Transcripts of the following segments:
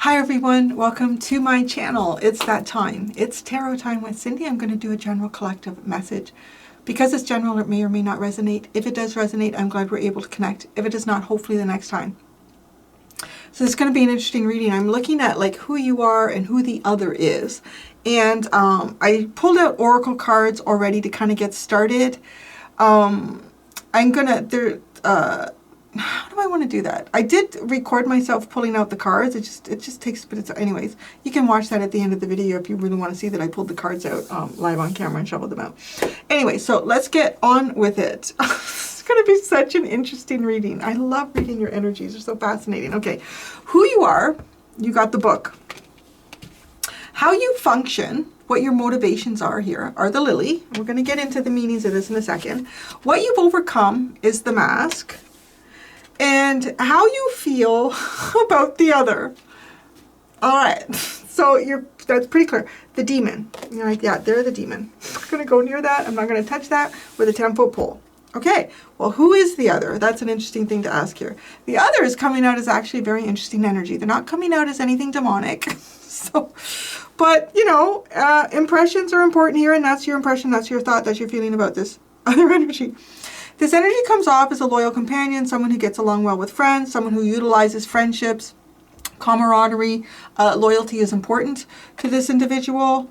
Hi everyone, welcome to my channel. It's that time. It's tarot time with Cindy. I'm going to do a general collective message. Because it's general, it may or may not resonate. If it does resonate, I'm glad we're able to connect. If it does not, hopefully the next time. So it's going to be an interesting reading. I'm looking at like who you are and who the other is. And I pulled out oracle cards already to kind of get started. I'm going to, how do I want to do that? I did record myself pulling out the cards. It just takes a bit of time. Anyways, you can watch that at the end of the video if you really want to see that I pulled the cards out live on camera and shoveled them out. Anyway, so let's get on with it. It's going to be such an interesting reading. I love reading your energies. They're so fascinating. Okay, who you are, you got the book. How you function, what your motivations are here, are the lily. We're going to get into the meanings of this in a second. What you've overcome is the mask. And how you feel about the other. All right, so that's pretty clear. The demon, you're like, yeah, they're the demon. I'm not going to go near that. I'm not going to touch that with a 10-foot pole. Okay, well, who is the other? That's an interesting thing to ask here. The other is coming out as actually very interesting energy. They're not coming out as anything demonic. So, but, you know, impressions are important here, and that's your impression, that's your thought, that's your feeling about this other energy. This energy comes off as a loyal companion, someone who gets along well with friends, someone who utilizes friendships, camaraderie. Loyalty is important to this individual.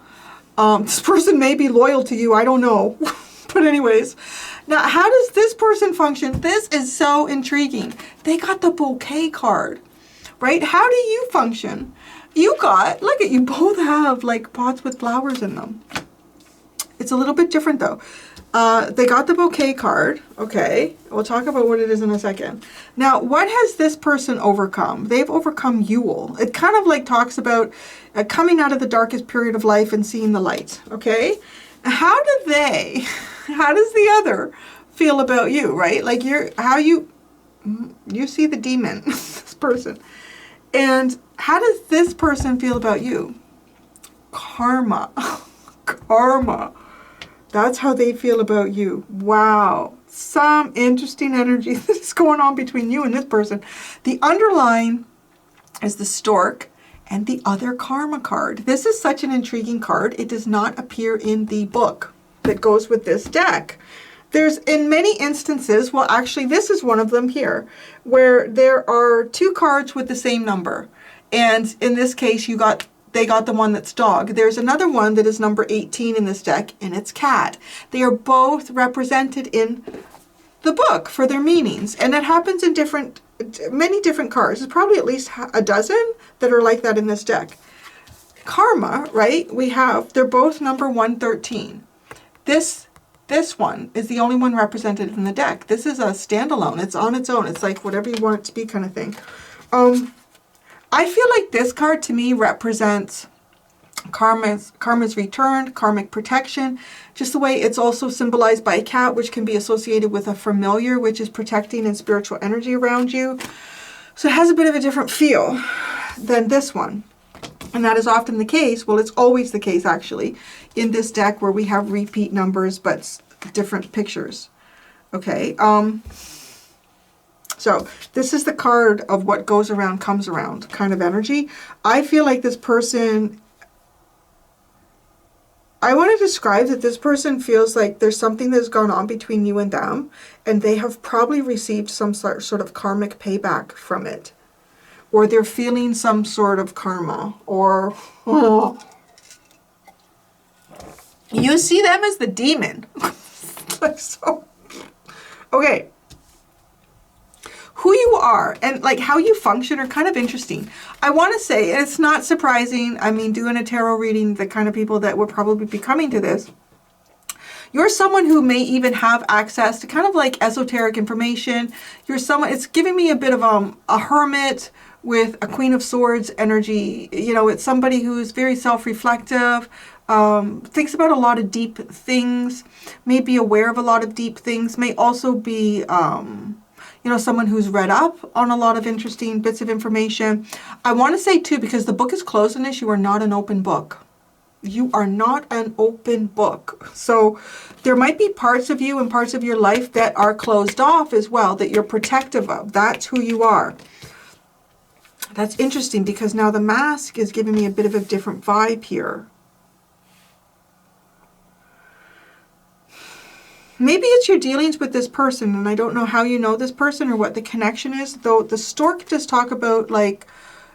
This person may be loyal to you, I don't know. But anyways, now how does this person function? This is so intriguing. They got the bouquet card, right? How do you function? You got, look at you both have like pots with flowers in them. It's a little bit different though. They got the bouquet card. Okay, we'll talk about what it is in a second. Now, what has this person overcome? They've overcome Yule. It kind of like talks about coming out of the darkest period of life and seeing the light. Okay, how does the other feel about you? Right, like you see the demon, this person, and how does this person feel about you? Karma, karma. That's how they feel about you. Wow. Some interesting energy that is going on between you and this person. The underline is the stork and the other karma card. This is such an intriguing card. It does not appear in the book that goes with this deck. There's in many instances, well actually this is one of them here, where there are two cards with the same number. And in this case they got the one that's dog. There's another one that is number 18 in this deck, and it's cat. They are both represented in the book for their meanings. And it happens in many different cards. There's probably at least a dozen that are like that in this deck. Karma, right? They're both number 113. This one is the only one represented in the deck. This is a standalone. It's on its own. It's like whatever you want it to be kind of thing. I feel like this card to me represents karma's returned, karmic protection, just the way it's also symbolized by a cat, which can be associated with a familiar, which is protecting and spiritual energy around you. So it has a bit of a different feel than this one. And that is often the case, well, it's always the case actually, in this deck where we have repeat numbers but different pictures. Okay, so this is the card of what goes around comes around kind of energy. I feel like this person, I want to describe that this person feels like there's something that's gone on between you and them, and they have probably received some sort of karmic payback from it. Or they're feeling some sort of karma, or you see them as the demon. Like so. Okay. Who you are and like how you function are kind of interesting. I want to say, and it's not surprising, I mean, doing a tarot reading, the kind of people that would probably be coming to this, you're someone who may even have access to kind of like esoteric information. You're someone, it's giving me a bit of a hermit with a Queen of Swords energy. You know, it's somebody who's very self-reflective, thinks about a lot of deep things, may be aware of a lot of deep things, may also be you know, someone who's read up on a lot of interesting bits of information. I want to say too, because the book is closed in this, you are not an open book. You are not an open book. So there might be parts of you and parts of your life that are closed off as well, that you're protective of. That's who you are. That's interesting because now the mask is giving me a bit of a different vibe here. Maybe it's your dealings with this person, and I don't know how you know this person or what the connection is, though the stork does talk about, like,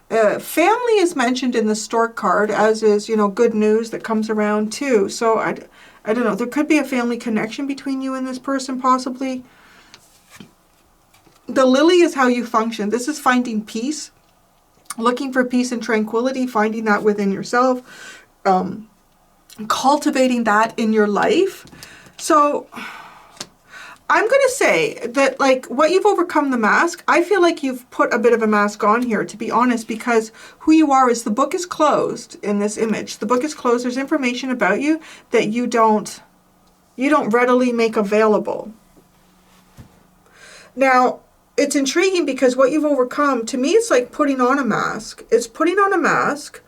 family is mentioned in the stork card, as is, you know, good news that comes around too. So I don't know. There could be a family connection between you and this person, possibly. The lily is how you function. This is finding peace, looking for peace and tranquility, finding that within yourself, cultivating that in your life. So I'm going to say that, like, what you've overcome the mask, I feel like you've put a bit of a mask on here, to be honest, because who you are is, the book is closed in this image. The book is closed. There's information about you that you don't readily make available. Now, it's intriguing because what you've overcome, to me, it's like putting on a mask. It's putting on a mask.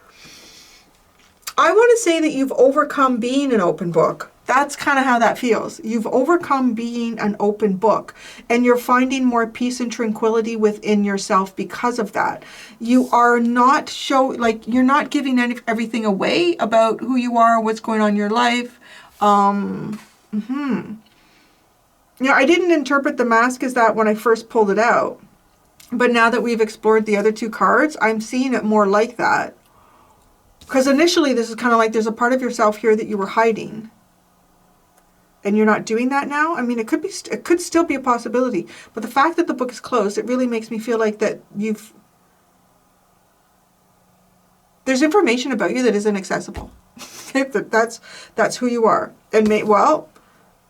I want to say that you've overcome being an open book. That's kind of how that feels. You've overcome being an open book, and you're finding more peace and tranquility within yourself because of that. You are not you're not giving everything away about who you are, what's going on in your life. You know, I didn't interpret the mask as that when I first pulled it out, but now that we've explored the other two cards, I'm seeing it more like that. Because initially, this is kind of like there's a part of yourself here that you were hiding. And you're not doing that now. I mean, it could still be a possibility. But the fact that the book is closed, it really makes me feel like that there's information about you that is inaccessible. That's who you are. And well,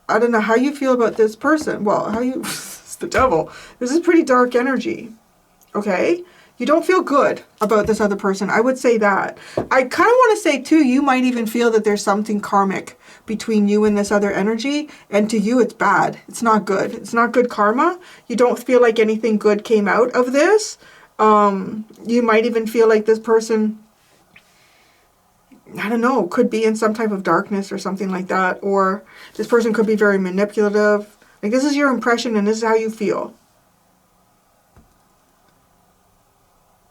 I don't know how you feel about this person. Well, it's the devil. This is pretty dark energy. Okay? You don't feel good about this other person. I would say that. I kind of want to say, too, you might even feel that there's something karmic between you and this other energy. And to you, it's bad. It's not good. It's not good karma. You don't feel like anything good came out of this. You might even feel like this person, I don't know, could be in some type of darkness or something like that. Or this person could be very manipulative. Like, this is your impression and this is how you feel.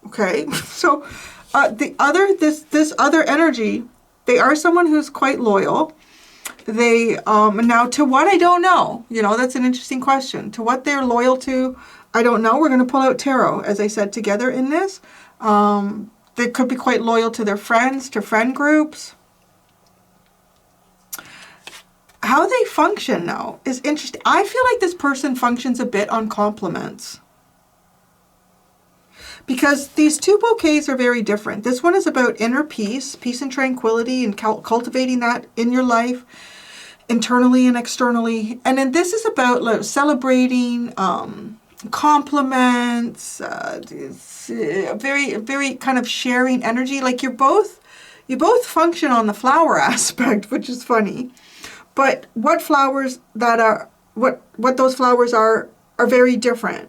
Okay, so this other energy, they are someone who's quite loyal. They now, to what, I don't know. You know, that's an interesting question. To what they're loyal to, I don't know. We're going to pull out tarot, as I said, together in this. They could be quite loyal to their friends, to friend groups. How they function now is interesting. I feel like this person functions a bit on compliments. Because these two bouquets are very different. This one is about inner peace, peace and tranquility, and cultivating that in your life, internally and externally. And then this is about celebrating compliments, very, very kind of sharing energy. Like you both function on the flower aspect, which is funny. But what flowers that are, what those flowers are very different.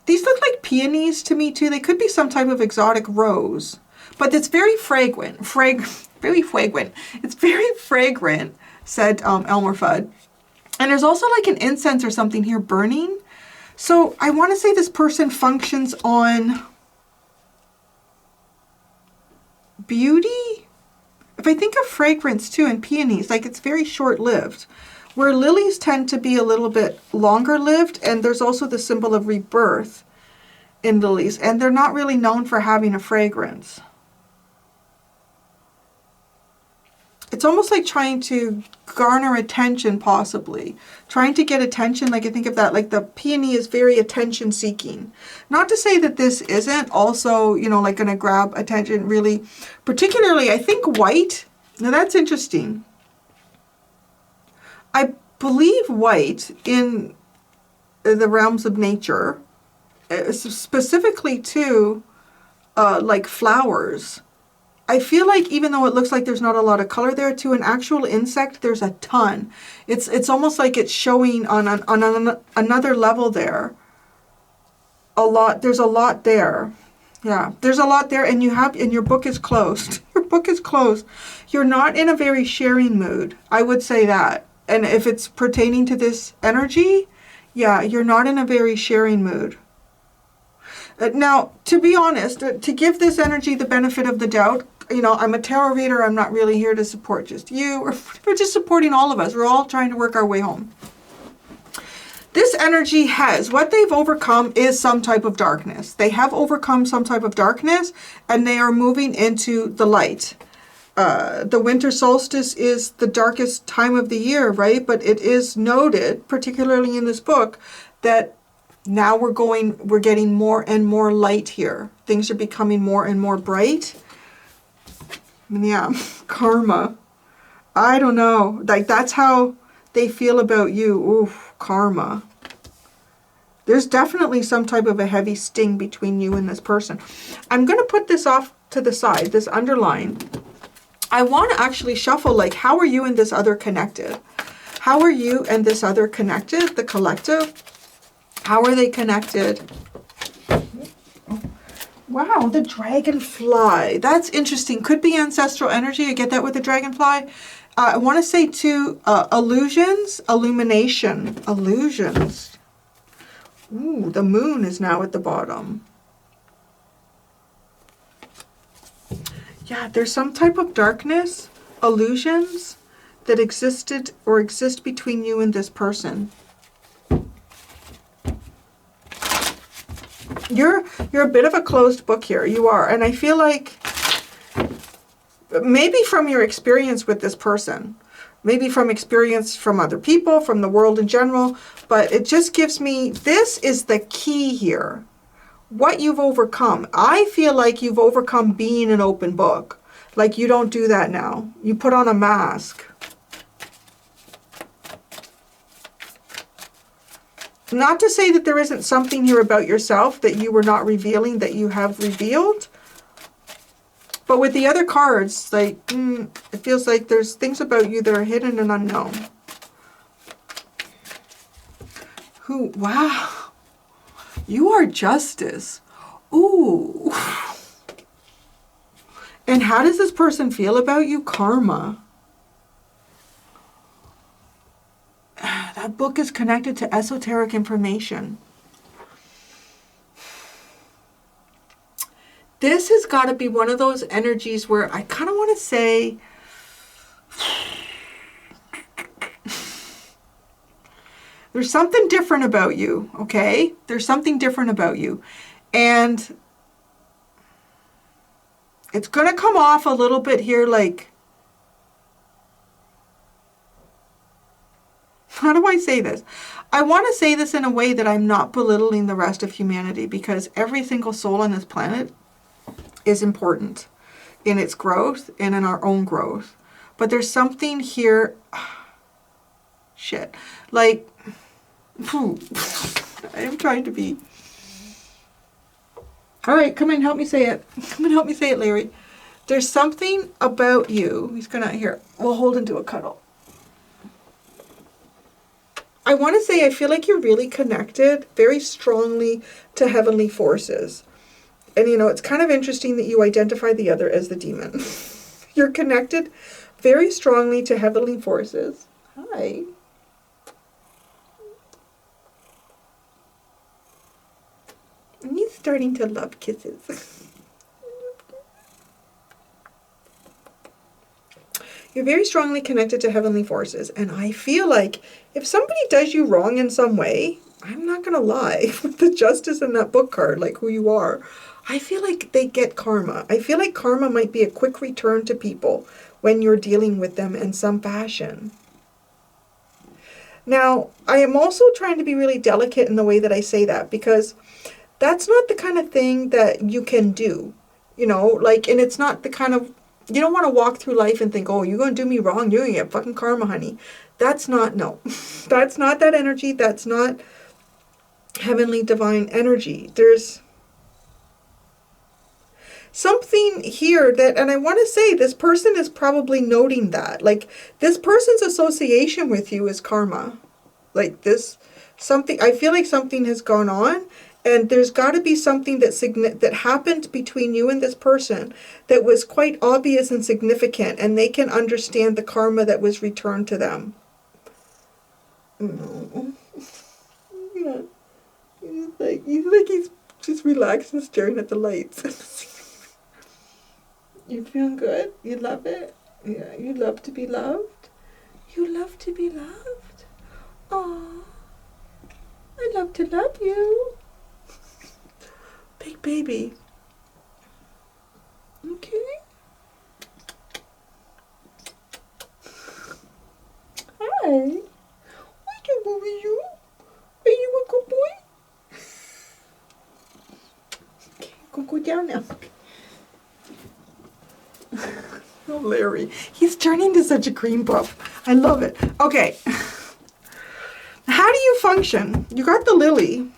These look like peonies to me too. They could be some type of exotic rose, but it's very fragrant. Very fragrant. It's very fragrant, said Elmer Fudd. And there's also like an incense or something here burning. So I want to say this person functions on beauty. If I think of fragrance too and peonies, like it's very short-lived. Where lilies tend to be a little bit longer lived, and there's also the symbol of rebirth in lilies, and they're not really known for having a fragrance. It's almost like trying to garner attention, possibly. Trying to get attention, like I think of that, like the peony is very attention seeking. Not to say that this isn't also, you know, like going to grab attention really. Particularly, I think white. Now that's interesting. I believe white in the realms of nature, specifically to like flowers. I feel like even though it looks like there's not a lot of color there, to an actual insect, there's a ton. It's almost like it's showing on another level there. There's a lot there. Yeah, there's a lot there, and your book is closed. Your book is closed. You're not in a very sharing mood. I would say that. And if it's pertaining to this energy, Yeah, you're not in a very sharing mood. Now, to be honest, to give this energy the benefit of the doubt, you know, I'm a tarot reader. I'm not really here to support just you. We're just supporting all of us. We're all trying to work our way home. This energy has, what they've overcome is some type of darkness. They have overcome some type of darkness, and they are moving into the light. The winter solstice is the darkest time of the year, right? But it is noted, particularly in this book, that now we're getting more and more light here. Things are becoming more and more bright. And yeah, karma. I don't know. Like, that's how they feel about you. Oof, karma. There's definitely some type of a heavy sting between you and this person. I'm going to put this off to the side, this underline. I want to actually shuffle, like, how are you and this other connected? How are you and this other connected? The collective. How are they connected? Wow, the dragonfly. That's interesting. Could be ancestral energy. I get that with the dragonfly. I want to say too, illusions, illumination, illusions. Ooh, the moon is now at the bottom. Yeah, there's some type of darkness, illusions that existed or exist between you and this person. You're a bit of a closed book here. You are. And I feel like maybe from your experience with this person, maybe from experience from other people, from the world in general, but it just gives me, this is the key here. What you've overcome. I feel like you've overcome being an open book. Like, you don't do that now. You put on a mask. Not to say that there isn't something here about yourself that you were not revealing that you have revealed. But with the other cards, like, it feels like there's things about you that are hidden and unknown. Wow. You are justice. Ooh. And how does this person feel about you? Karma. That book is connected to esoteric information. This has got to be one of those energies where I kind of want to say, there's something different about you, okay? There's something different about you. And it's going to come off a little bit here like, how do I say this? I want to say this in a way that I'm not belittling the rest of humanity, because every single soul on this planet is important in its growth and in our own growth. But there's something here, shit, like, I am trying to be. All right, come and help me say it. Come and help me say it, Larry. There's something about you. He's gonna, here, we'll hold into a cuddle. I want to say I feel like you're really connected very strongly to heavenly forces. And, you know, it's kind of interesting that you identify the other as the demon. You're connected very strongly to heavenly forces. Hi. And he's starting to love kisses. You're very strongly connected to heavenly forces. And I feel like if somebody does you wrong in some way, I'm not going to lie, with the justice in that book card, like who you are, I feel like they get karma. I feel like karma might be a quick return to people when you're dealing with them in some fashion. Now, I am also trying to be really delicate in the way that I say that, because that's not the kind of thing that you can do, you know, like, and it's not the kind of, you don't want to walk through life and think, oh, you're going to do me wrong, you're going to get fucking karma, honey. That's not, no. That's not that energy. That's not heavenly divine energy. There's something here that, and I want to say this person is probably noting that. Like, this person's association with you is karma. Like this, something, I feel like something has gone on. And there's got to be something that happened between you and this person that was quite obvious and significant, and they can understand the karma that was returned to them. He's just relaxed and staring at the lights. You feeling good? You love it? Yeah, you love to be loved? You love to be loved? Aww. I love to love you. Big baby. Okay. Hi. I can move you. Are you a good boy? Okay, go down now. Oh, Larry. He's turning into such a cream puff. I love it. Okay. How do you function? You got the lily.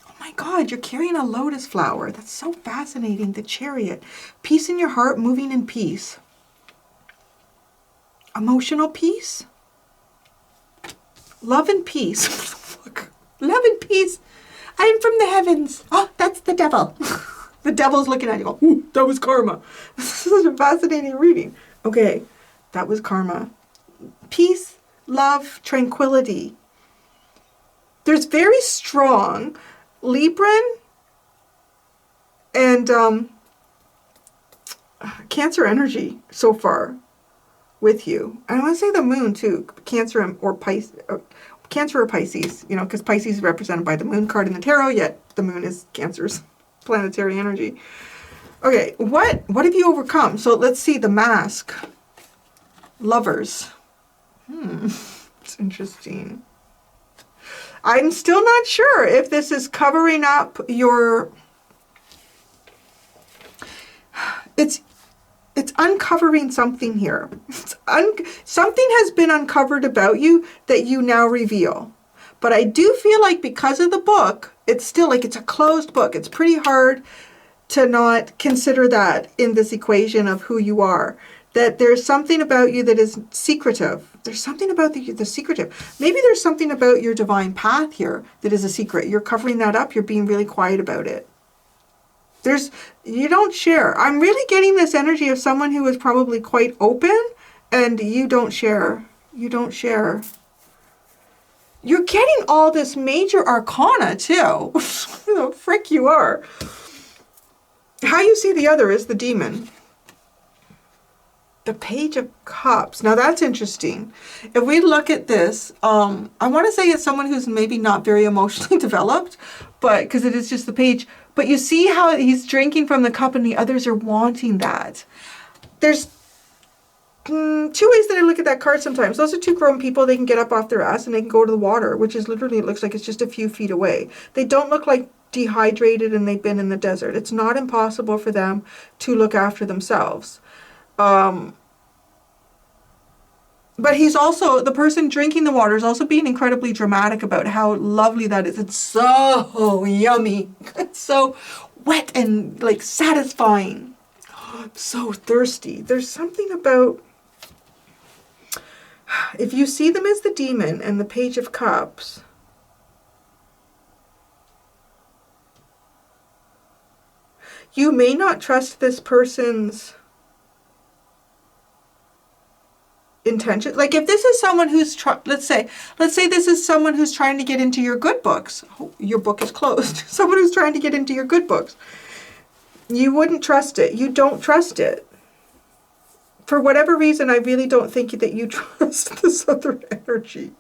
Oh my God, you're carrying a lotus flower. That's so fascinating. The chariot. Peace in your heart, moving in peace. Emotional peace. Love and peace. Love and peace. I am from the heavens. Oh, that's the devil. The devil's looking at you. Go, ooh, that was karma. This is such a fascinating reading. Okay, that was karma. Peace, love, tranquility. There's very strong Libran and Cancer energy so far with you. I want to say the moon too. Cancer or Pisces. Cancer or Pisces, you know, because Pisces is represented by the moon card in the tarot, yet the moon is Cancer's planetary energy. Okay, what have you overcome? So let's see the mask. Lovers. It's interesting. I'm still not sure if this is covering up your... It's uncovering something here. Something has been uncovered about you that you now reveal. But I do feel like because of the book, it's still like it's a closed book. It's pretty hard to not consider that in this equation of who you are. That there's something about you that is secretive. There's something about the secretive. Maybe there's something about your divine path here that is a secret. You're covering that up. You're being really quiet about it. You don't share. I'm really getting this energy of someone who is probably quite open and you don't share. You don't share. You're getting all this major arcana too. Who the frick you are. How you see the other is the demon. The Page of Cups. Now that's interesting. If we look at this, I want to say it's someone who's maybe not very emotionally developed, but because it is just the page. But you see how he's drinking from the cup and the others are wanting that. There's two ways that I look at that card sometimes. Those are two grown people. They can get up off their ass and they can go to the water, which is literally, it looks like it's just a few feet away. They don't look like dehydrated and they've been in the desert. It's not impossible for them to look after themselves. But he's also, the person drinking the water is also being incredibly dramatic about how lovely that is. It's so yummy. It's so wet and like satisfying. I'm so thirsty. There's something about, if you see them as the demon and the Page of Cups, you may not trust this person's intention. Like if this is someone who's let's say this is someone who's trying to get into your good books. Oh, your book is closed. Someone who's trying to get into your good books. You wouldn't trust it. You don't trust it. For whatever reason, I really don't think that you trust this other energy.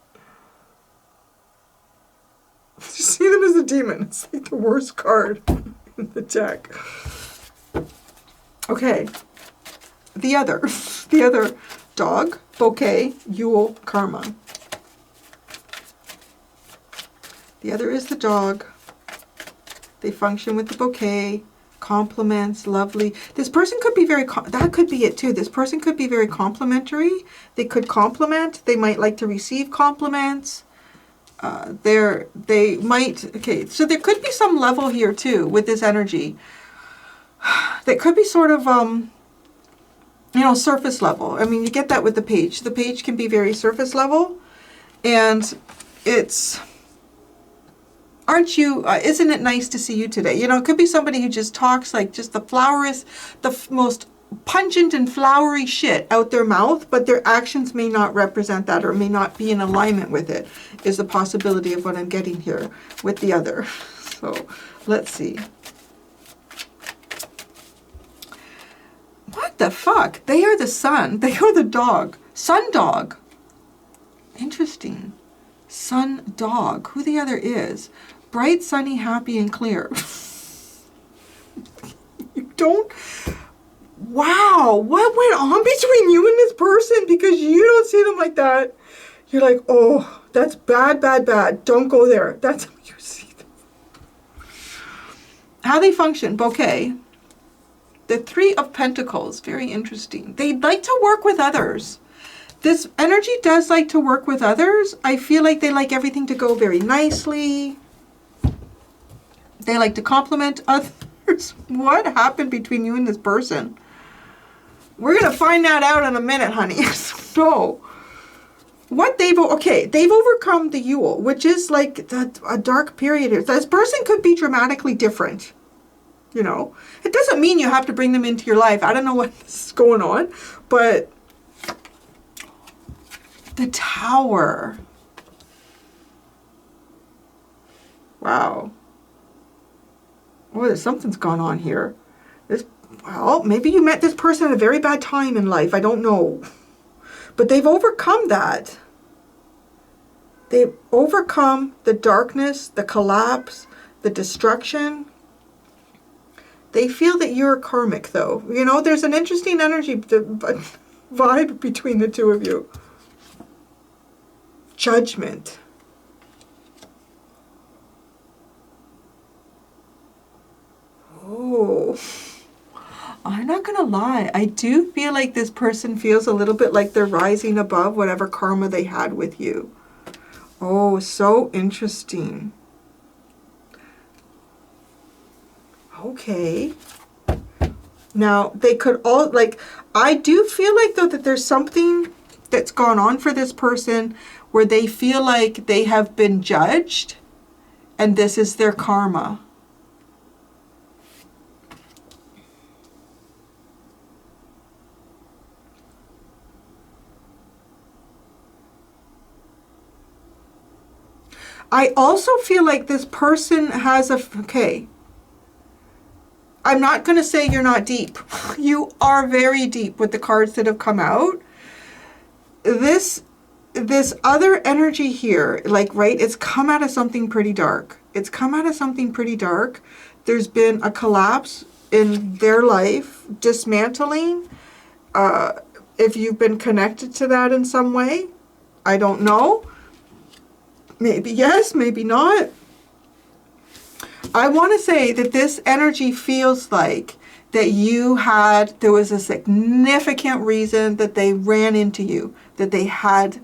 You see them as a demon. It's like the worst card in the deck. Okay. The other dog, bouquet, Yule, karma. The other is the dog. They function with the bouquet, compliments, lovely. This person could be very, that could be it too. This person could be very complimentary. They could compliment. They might like to receive compliments. They might, okay, so there could be some level here too with this energy. That could be sort of, you know, surface level. I mean, you get that with the page. The page can be very surface level. And it's, aren't you, isn't it nice to see you today? You know, it could be somebody who just talks like just the flower is the most pungent and flowery shit out their mouth, but their actions may not represent that or may not be in alignment with it, is the possibility of what I'm getting here with the other. So let's see. What the fuck? They are the sun. They are the dog. Sun dog. Interesting. Sun dog. Who the other is. Bright, sunny, happy, and clear. You don't... Wow, what went on between you and this person? Because you don't see them like that. You're like, oh, that's bad, bad, bad. Don't go there. That's how you see them. How they function, bouquet. The Three of Pentacles, very interesting. They like to work with others. This energy does like to work with others. I feel like they like everything to go very nicely. They like to compliment others. What happened between you and this person? We're going to find that out in a minute, honey. So, what they've overcome the Yule, which is like a dark period here. This person could be dramatically different. You know, it doesn't mean you have to bring them into your life. I don't know what's going on, but the Tower. Wow. Oh, something's gone on here. Well, maybe you met this person at a very bad time in life. I don't know. But they've overcome that. They've overcome the darkness, the collapse, the destruction. They feel that you're karmic, though. You know, there's an interesting energy vibe between the two of you. Judgment. Oh, I'm not going to lie. I do feel like this person feels a little bit like they're rising above whatever karma they had with you. Oh, so interesting. Okay. Now, they could all, like, I do feel like, though, that there's something that's gone on for this person where they feel like they have been judged and this is their karma. I also feel like this person has okay. I'm not going to say you're not deep. You are very deep with the cards that have come out. This other energy here, like, right, it's come out of something pretty dark. It's come out of something pretty dark. There's been a collapse in their life, dismantling. If you've been connected to that in some way, I don't know. Maybe yes, maybe not. I want to say that this energy feels like that there was a significant reason that they ran into you, that they had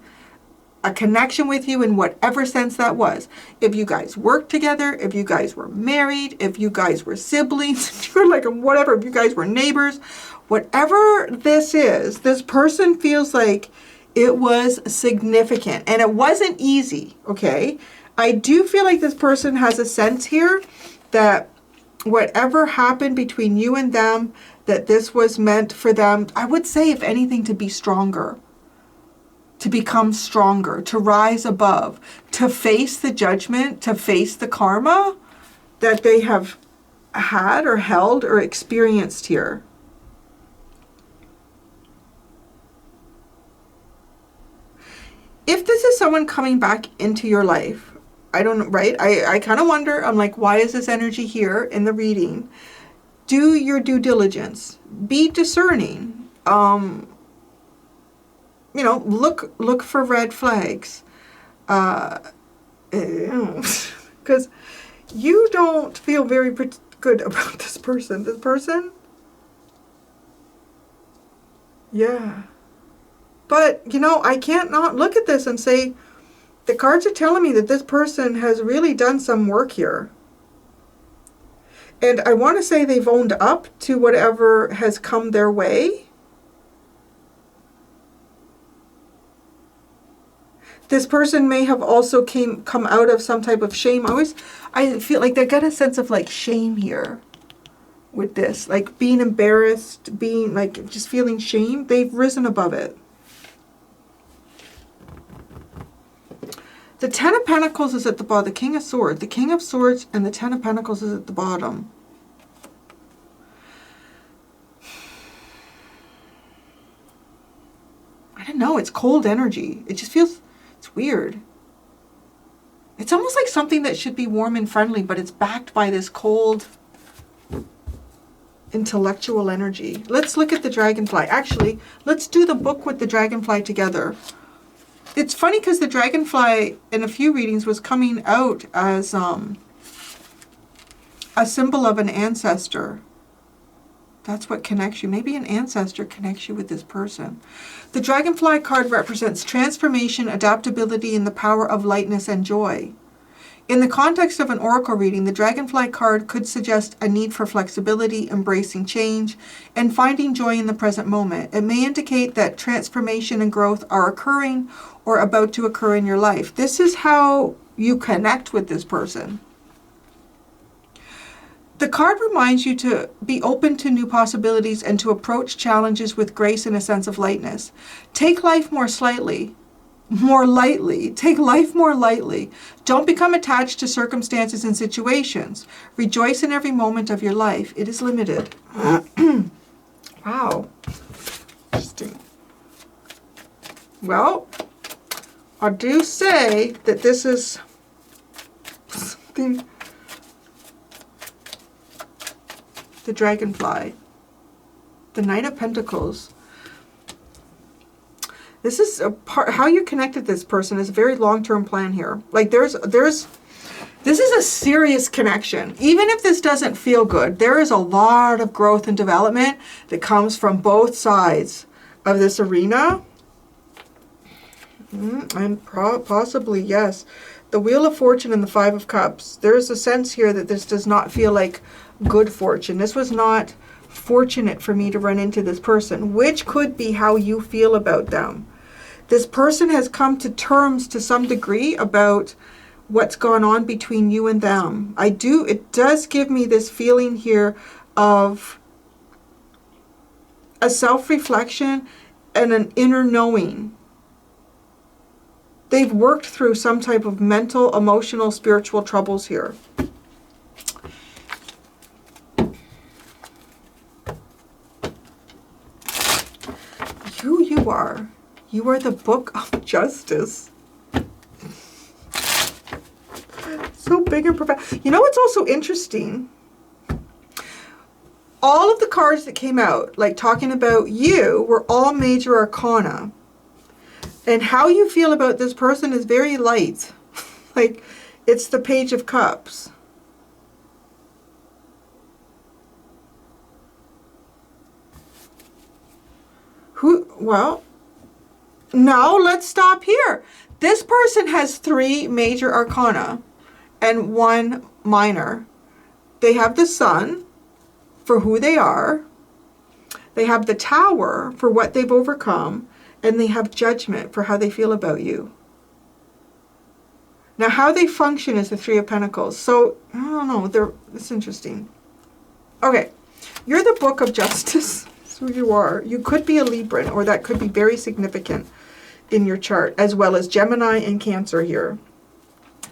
a connection with you in whatever sense that was. If you guys worked together, if you guys were married, if you guys were siblings, you're like whatever, if you guys were neighbors, whatever this is, this person feels like it was significant and it wasn't easy, okay? I do feel like this person has a sense here that whatever happened between you and them, that this was meant for them, I would say, if anything, to be stronger, to become stronger, to rise above, to face the judgment, to face the karma that they have had or held or experienced here. If this is someone coming back into your life, I don't know, right? I kind of wonder, I'm like, why is this energy here in the reading? Do your due diligence. Be discerning. You know, look for red flags. Because you don't feel very good about this person. This person? Yeah. But, you know, I can't not look at this and say, the cards are telling me that this person has really done some work here. And I want to say they've owned up to whatever has come their way. This person may have also come out of some type of shame. I feel like they got a sense of like shame here. with this. Like being embarrassed, being like just feeling shame. They've risen above it. The Ten of Pentacles is at the bottom. The King of Swords. The King of Swords and the Ten of Pentacles is at the bottom. I don't know. It's cold energy. It just feels, it's weird. It's almost like something that should be warm and friendly, but it's backed by this cold, intellectual energy. Let's look at the dragonfly. Actually, let's do the book with the dragonfly together. It's funny because the dragonfly in a few readings was coming out as a symbol of an ancestor. That's what connects you. Maybe an ancestor connects you with this person. The dragonfly card represents transformation, adaptability, and the power of lightness and joy. In the context of an oracle reading, the dragonfly card could suggest a need for flexibility, embracing change, and finding joy in the present moment. It may indicate that transformation and growth are occurring or about to occur in your life. This is how you connect with this person. The card reminds you to be open to new possibilities and to approach challenges with grace and a sense of lightness. Take life more lightly. Take life more lightly. Don't become attached to circumstances and situations. Rejoice in every moment of your life. It is limited. Wow. Interesting. Well, I do say that this is something. The dragonfly. The Knight of Pentacles. This is a part, how you connected this person is a very long-term plan here. Like this is a serious connection. Even if this doesn't feel good, there is a lot of growth and development that comes from both sides of this arena. And possibly, yes. The Wheel of Fortune and the Five of Cups. There's a sense here that this does not feel like good fortune. This was not fortunate for me to run into this person, which could be how you feel about them. This person has come to terms to some degree about what's gone on between you and them. It does give me this feeling here of a self-reflection and an inner knowing. They've worked through some type of mental, emotional, spiritual troubles here. Who you are. You are the Book of Justice. So big and profound. You know what's also interesting? All of the cards that came out, like talking about you, were all major arcana. And how you feel about this person is very light. Like, it's the Page of Cups. Well, now let's stop here. This person has 3 major arcana and 1 minor. They have the Sun for who they are. They have the Tower for what they've overcome. And they have Judgment for how they feel about you. Now, how they function is the Three of Pentacles. So, I don't know. It's interesting. Okay. You're the Book of Justice. That's who you are. You could be a Libran, or that could be very significant in your chart, as well as Gemini and Cancer here.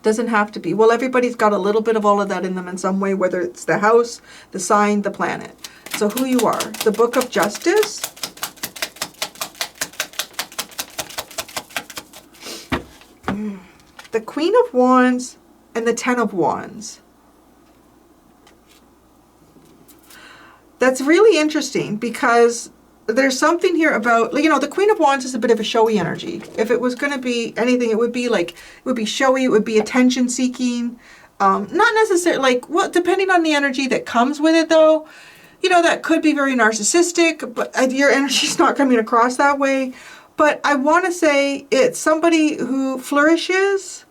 Doesn't have to be. Well, everybody's got a little bit of all of that in them in some way, whether it's the house, the sign, the planet. So who you are. The Book of Justice. The Queen of Wands and the Ten of Wands. That's really interesting because there's something here about, you know, the Queen of Wands is a bit of a showy energy. If it was going to be anything, it would be like, it would be showy, it would be attention seeking. Not necessarily, like, well, depending on the energy that comes with it though, you know, that could be very narcissistic, but your energy's not coming across that way. But I want to say it's somebody who flourishes.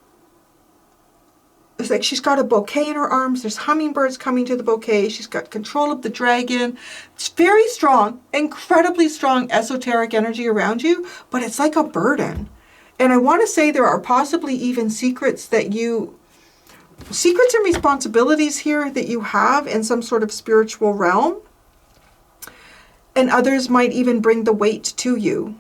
It's like she's got a bouquet in her arms. There's hummingbirds coming to the bouquet. She's got control of the dragon. It's very strong, incredibly strong esoteric energy around you, but it's like a burden. And I want to say there are possibly even secrets that you secrets and responsibilities here that you have in some sort of spiritual realm. And others might even bring the weight to you.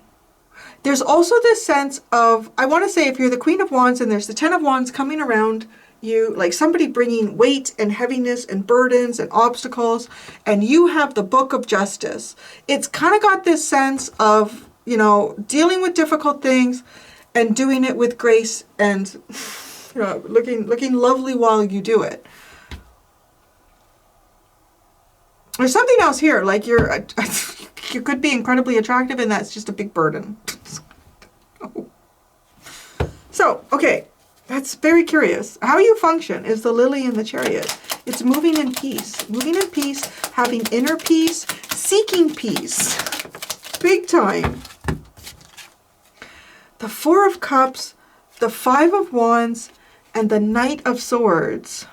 There's also this sense of, I want to say, if you're the Queen of Wands and there's the Ten of Wands coming around you, like somebody bringing weight and heaviness and burdens and obstacles, and you have the Book of Justice. It's kind of got this sense of, you know, dealing with difficult things and doing it with grace and, you know, looking lovely while you do it. There's something else here, like you could be incredibly attractive and that's just a big burden. So, okay, that's very curious. How you function is the Lily in the Chariot. It's moving in peace, having inner peace, seeking peace, big time. The Four of Cups, the Five of Wands, and the Knight of Swords.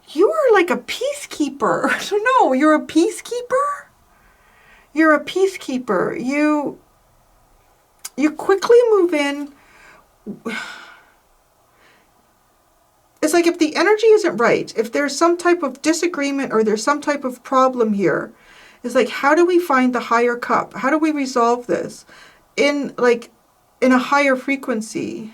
You are like a peacekeeper. I don't know. You're a peacekeeper? You're a peacekeeper. You quickly move in. It's like if the energy isn't right, if there's some type of disagreement or there's some type of problem here, it's like, how do we find the higher cup? How do we resolve this in a higher frequency?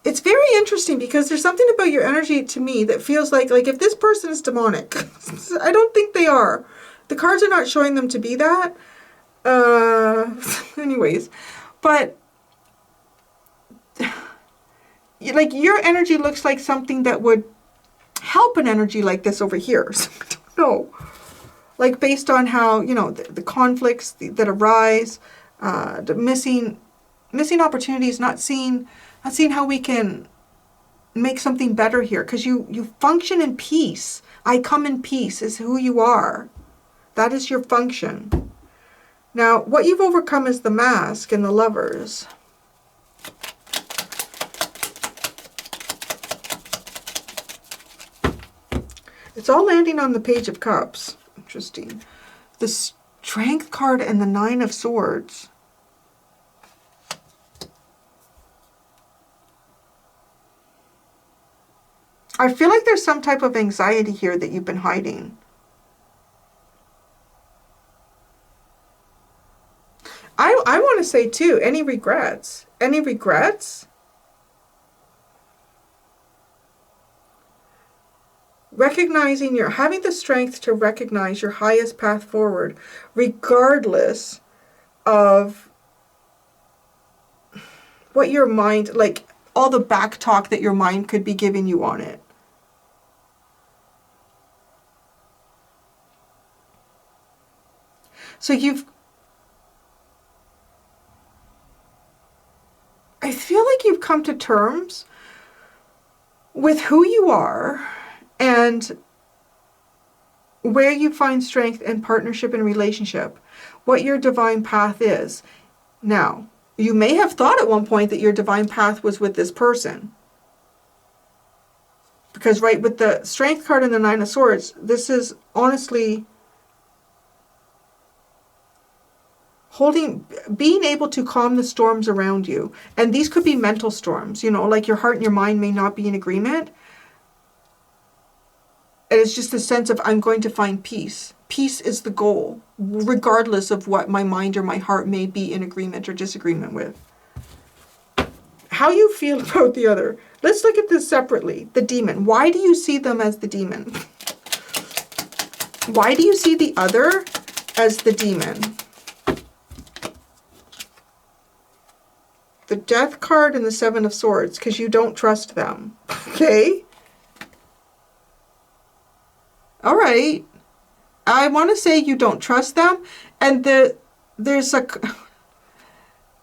It's very interesting because there's something about your energy to me that feels like if this person is demonic, I don't think they are. The cards are not showing them to be that. Anyways, but like your energy looks like something that would help an energy like this over here. So I don't know. Like based on how, you know, the conflicts that arise, the missing opportunities, not seeing how we can make something better here. Because you function in peace. I come in peace is who you are. That is your function. Now, what you've overcome is the Mask and the Lovers. It's all landing on the Page of Cups. Interesting. The Strength card and the Nine of Swords. I feel like there's some type of anxiety here that you've been hiding. I want to say too, any regrets? Any regrets? Recognizing having the strength to recognize your highest path forward, regardless of what your mind, like all the back talk that your mind could be giving you on it. So I feel like you've come to terms with who you are and where you find strength in partnership and relationship, what your divine path is. Now, you may have thought at one point that your divine path was with this person. Because right with the Strength card and the Nine of Swords, this is honestly being able to calm the storms around you. And these could be mental storms, you know, like your heart and your mind may not be in agreement. And it's just a sense of, I'm going to find peace. Peace is the goal, regardless of what my mind or my heart may be in agreement or disagreement with. How you feel about the other. Let's look at this separately. The demon. Why do you see them as the demon? Why do you see the other as the demon? The Death card and the Seven of Swords, because you don't trust them. Okay? All right. I want to say you don't trust them. And there's in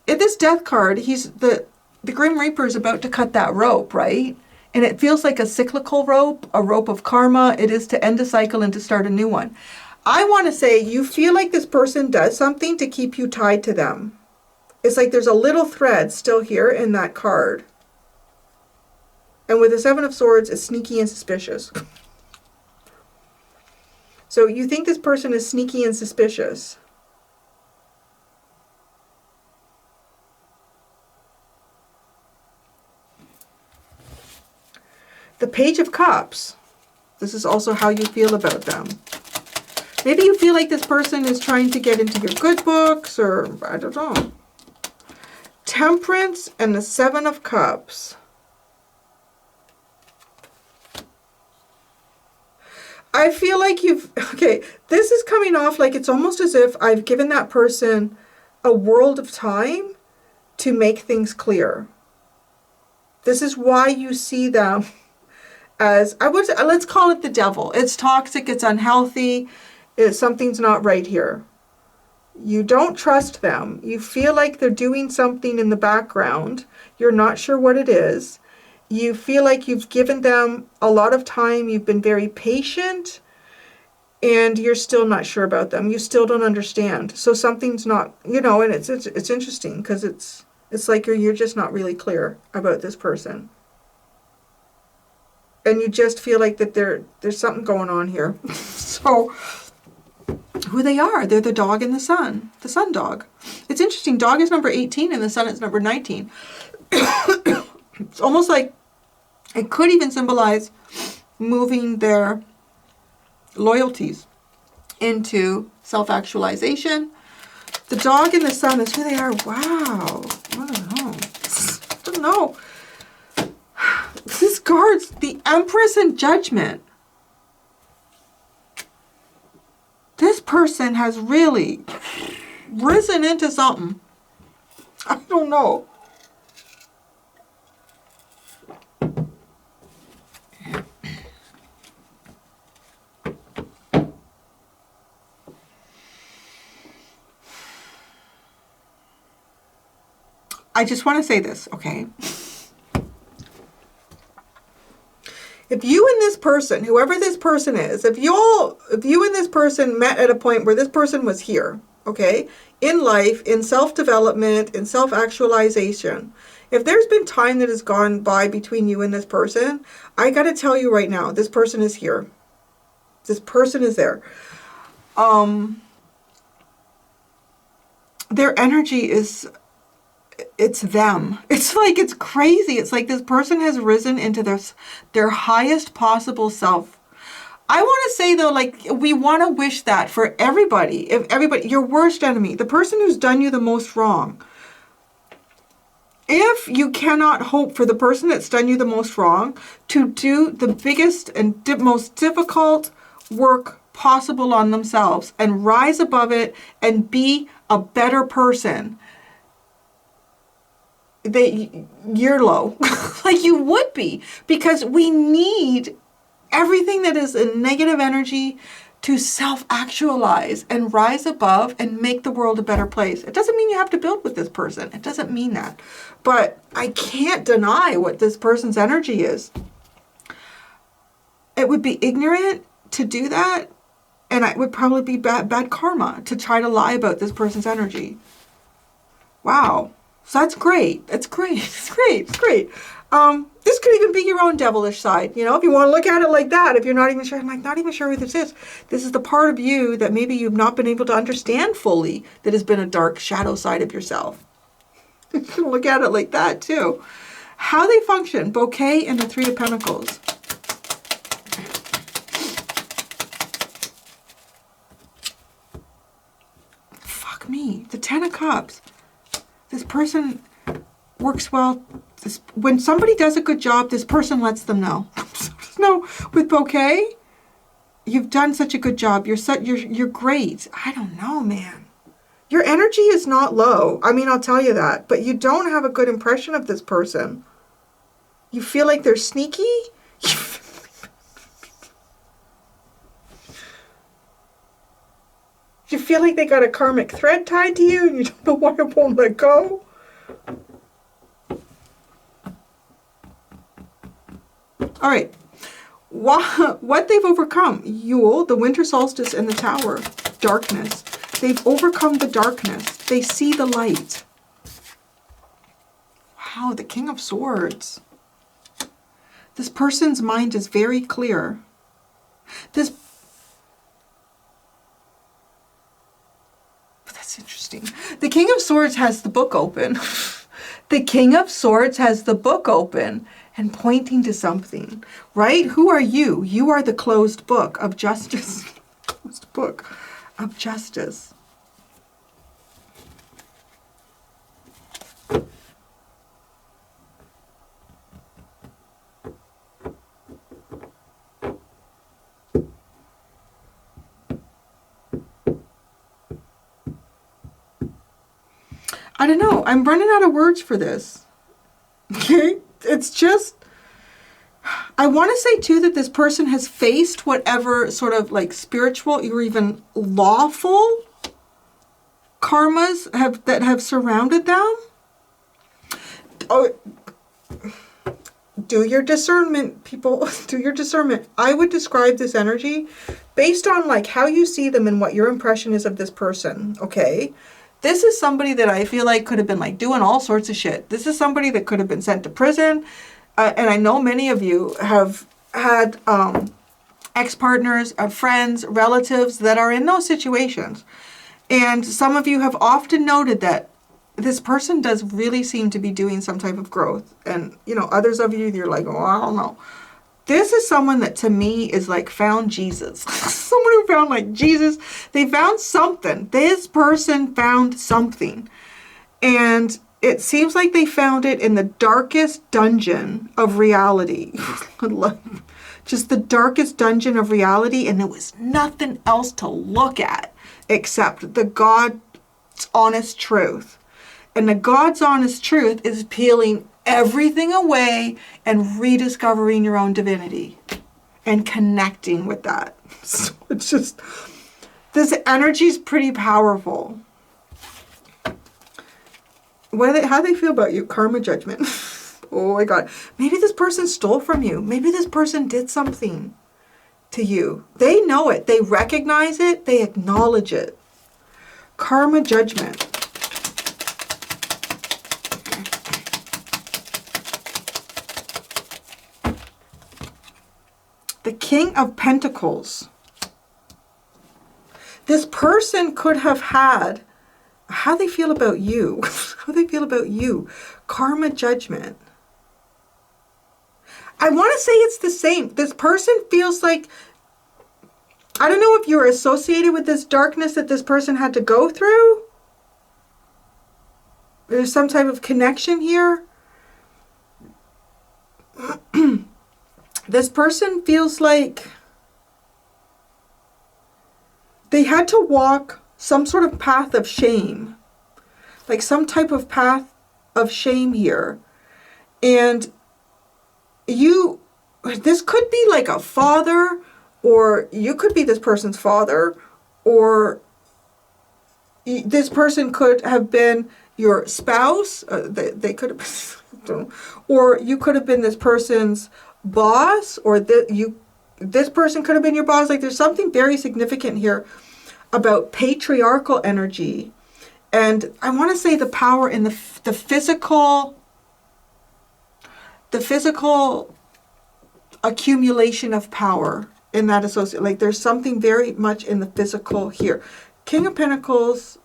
this Death card, the Grim Reaper is about to cut that rope, right? And it feels like a cyclical rope, a rope of karma. It is to end a cycle and to start a new one. I want to say you feel like this person does something to keep you tied to them. It's like there's a little thread still here in that card. And with the Seven of Swords, it's sneaky and suspicious. So you think this person is sneaky and suspicious. The Page of Cups. This is also how you feel about them. Maybe you feel like this person is trying to get into your good books, or I don't know. Temperance and the Seven of Cups. I feel like okay, this is coming off like it's almost as if I've given that person a world of time to make things clear. This is why you see them as, let's call it the devil. It's toxic, it's unhealthy, something's not right here. You don't trust them. You feel like they're doing something in the background. You're not sure what it is. You feel like you've given them a lot of time. You've been very patient, and you're still not sure about them. You still don't understand. So something's not, and it's interesting because it's like you're just not really clear about this person. And you just feel like that there's something going on here. So who they are, they're the dog and the sun dog. It's interesting. Dog is number 18 and the sun is number 19. It's almost like it could even symbolize moving their loyalties into self-actualization. The dog and the sun is who they are. Wow. I don't know. This card's the Empress and Judgment. This person has really risen into something. I don't know. I just want to say this, okay? If you and this person, whoever this person is, if you and this person met at a point where this person was here, okay, in life, in self-development, in self-actualization, if there's been time that has gone by between you and this person, I got to tell you right now, this person is here. This person is there. Their energy is... it's them. It's like, it's crazy. It's like this person has risen into their highest possible self. I want to say though, like, we want to wish that for everybody. If everybody, your worst enemy, the person who's done you the most wrong. If you cannot hope for the person that's done you the most wrong to do the biggest and most difficult work possible on themselves and rise above it and be a better person, you're low. Like you would be, because we need everything that is a negative energy to self-actualize and rise above and make the world a better place. It doesn't mean you have to build with this person. It doesn't mean that. But I can't deny what this person's energy is. It would be ignorant to do that, and it would probably be bad karma to try to lie about this person's energy. Wow. So that's great. That's great. It's great. It's great. This could even be your own devilish side, you know, if you want to look at it like that. If you're not even sure, I'm like, not even sure who this is. This is the part of you that maybe you've not been able to understand fully, that has been a dark shadow side of yourself. You can look at it like that too. How they function, bouquet and the Three of Pentacles. Fuck me. The Ten of Cups. This person works well. When somebody does a good job, this person lets them know. No, with bouquet, you've done such a good job. You're great. I don't know, man. Your energy is not low. I mean, I'll tell you that. But you don't have a good impression of this person. You feel like they're sneaky. You feel like they got a karmic thread tied to you and you don't know why it won't let go. All right. What they've overcome. Yule, the winter solstice, and the tower. Darkness. They've overcome the darkness. They see the light. Wow, the King of Swords. This person's mind is very clear. That's interesting. The King of Swords has the book open. The King of Swords has the book open and pointing to something, right? Who are you? You are the closed book of justice. Closed book of justice. I don't know. I'm running out of words for this. Okay? It's just, I want to say too that this person has faced whatever sort of like spiritual or even lawful karmas that have surrounded them. Oh, do your discernment, people. Do your discernment. I would describe this energy based on like how you see them and what your impression is of this person. Okay? This is somebody that I feel like could have been like doing all sorts of shit. This is somebody that could have been sent to prison. And I know many of you have had ex-partners, friends, relatives that are in those situations. And some of you have often noted that this person does really seem to be doing some type of growth. And, you know, others of you, you're like, oh, I don't know. This is someone that to me is like found Jesus. Someone who found like Jesus. They found something. This person found something. And it seems like they found it in the darkest dungeon of reality. Just the darkest dungeon of reality. And there was nothing else to look at except the God's honest truth. And the God's honest truth is peeling everything away and rediscovering your own divinity and connecting with that. So it's just, this energy is pretty powerful. How do they feel about you? Karma judgment. Oh my God. Maybe this person stole from you. Maybe this person did something to you. They know it. They recognize it. They acknowledge it. Karma judgment. The King of Pentacles. This person could have had, how they feel about you. How they feel about you. Karma judgment. I want to say it's the same. This person feels like, I don't know if you're associated with this darkness that this person had to go through. There's some type of connection here. This person feels like they had to walk some sort of path of shame. Like some type of path of shame here. And this could be like a father, or you could be this person's father, or this person could have been your spouse. They could have been, or you could have been this person's boss, or this person could have been your boss. Like there's something very significant here about patriarchal energy. And I want to say the power in the physical accumulation of power in that associate. Like there's something very much in the physical here. King of Pentacles,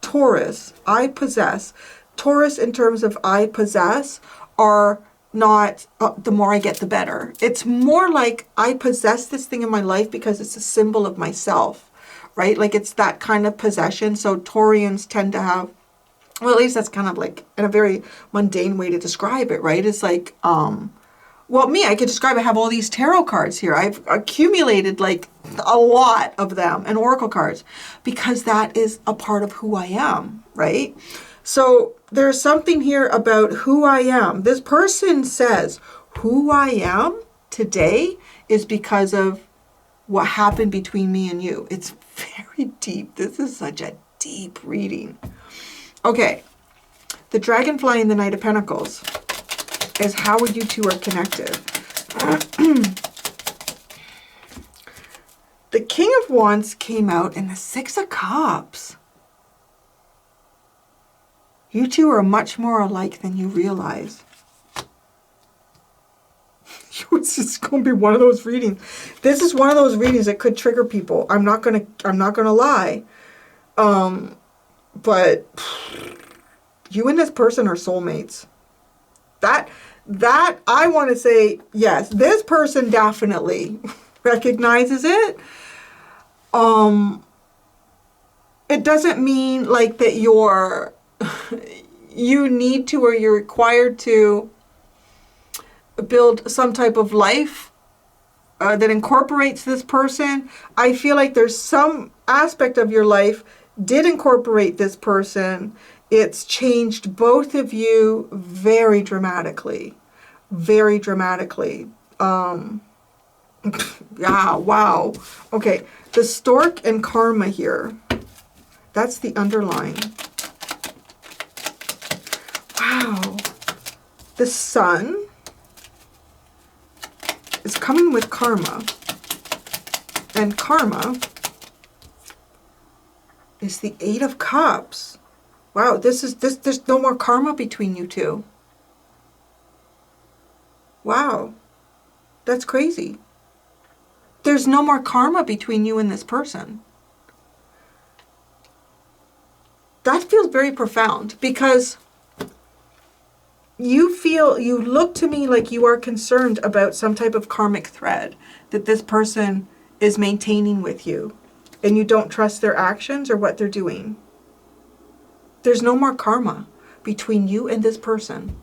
Taurus, I possess. Taurus in terms of I possess are not the more I get the better. It's more like I possess this thing in my life because it's a symbol of myself, right? Like it's that kind of possession. So Taurians tend to have, well, at least that's kind of like in a very mundane way to describe it, right? It's like, well, me, I could describe, I have all these tarot cards here. I've accumulated like a lot of them and oracle cards because that is a part of who I am, right? So there's something here about who I am. This person says who I am today is because of what happened between me and you. It's very deep. This is such a deep reading. Okay. The Dragonfly in the Knight of Pentacles is how you two are connected. The King of Wands came out in the Six of Cups. You two are much more alike than you realize. It's just going to be one of those readings. This is one of those readings that could trigger people. I'm not gonna lie. But you and this person are soulmates. That I want to say, yes, this person definitely recognizes it. It doesn't mean like that you need to or you're required to build some type of life that incorporates this person. I feel like there's some aspect of your life did incorporate this person. It's changed both of you very dramatically. Very dramatically. Yeah, wow. Okay, the stork and karma here. That's the underline. Wow. The sun is coming with karma. And karma is the Eight of Cups. Wow, there's no more karma between you two. Wow. That's crazy. There's no more karma between you and this person. That feels very profound because you look to me like you are concerned about some type of karmic thread that this person is maintaining with you, and you don't trust their actions or what they're doing. There's no more karma between you and this person.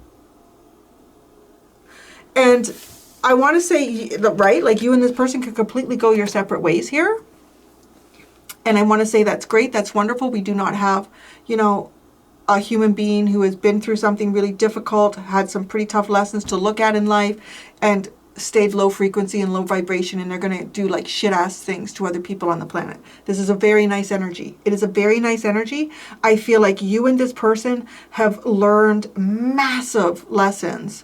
And I want to say, right, like you and this person could completely go your separate ways here. And I want to say that's great, that's wonderful. We do not have, a human being who has been through something really difficult, had some pretty tough lessons to look at in life, and stayed low frequency and low vibration, and they're going to do like shit-ass things to other people on the planet. This is a very nice energy. It is a very nice energy. I feel like you and this person have learned massive lessons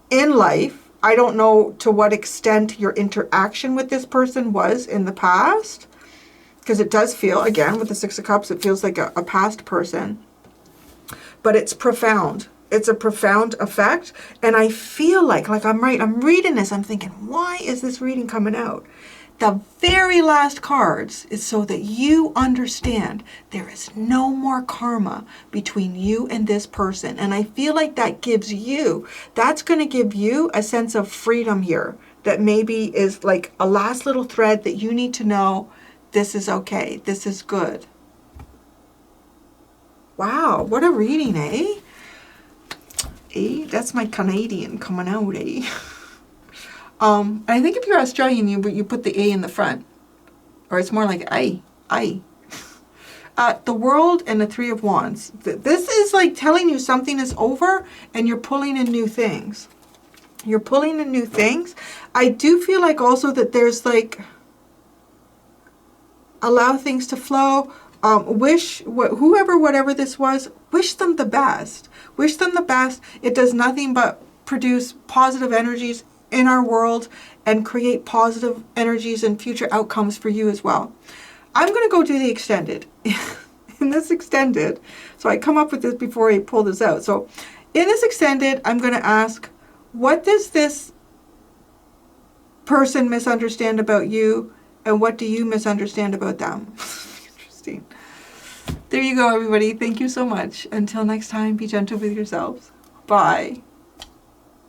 in life. I don't know to what extent your interaction with this person was in the past, because it does feel, again, with the Six of Cups, it feels like a past person. But it's profound. It's a profound effect. And I feel like I'm reading this, I'm thinking, why is this reading coming out? The very last cards is so that you understand there is no more karma between you and this person. And I feel like that's going to give you a sense of freedom here. That maybe is like a last little thread that you need to know, this is okay, this is good. Wow, what a reading, eh? That's my Canadian coming out, eh? And I think if you're Australian, you put the A in the front. Or it's more like I. The World and the Three of Wands. This is like telling you something is over and you're pulling in new things. You're pulling in new things. I do feel like also that there's like, allow things to flow. Whatever this was, wish them the best. Wish them the best. It does nothing but produce positive energies in our world and create positive energies and future outcomes for you as well. I'm going to go do the extended. In this extended, so I come up with this before I pull this out. So in this extended, I'm going to ask, what does this person misunderstand about you? And what do you misunderstand about them? Interesting. There you go, everybody. Thank you so much. Until next time, be gentle with yourselves. Bye.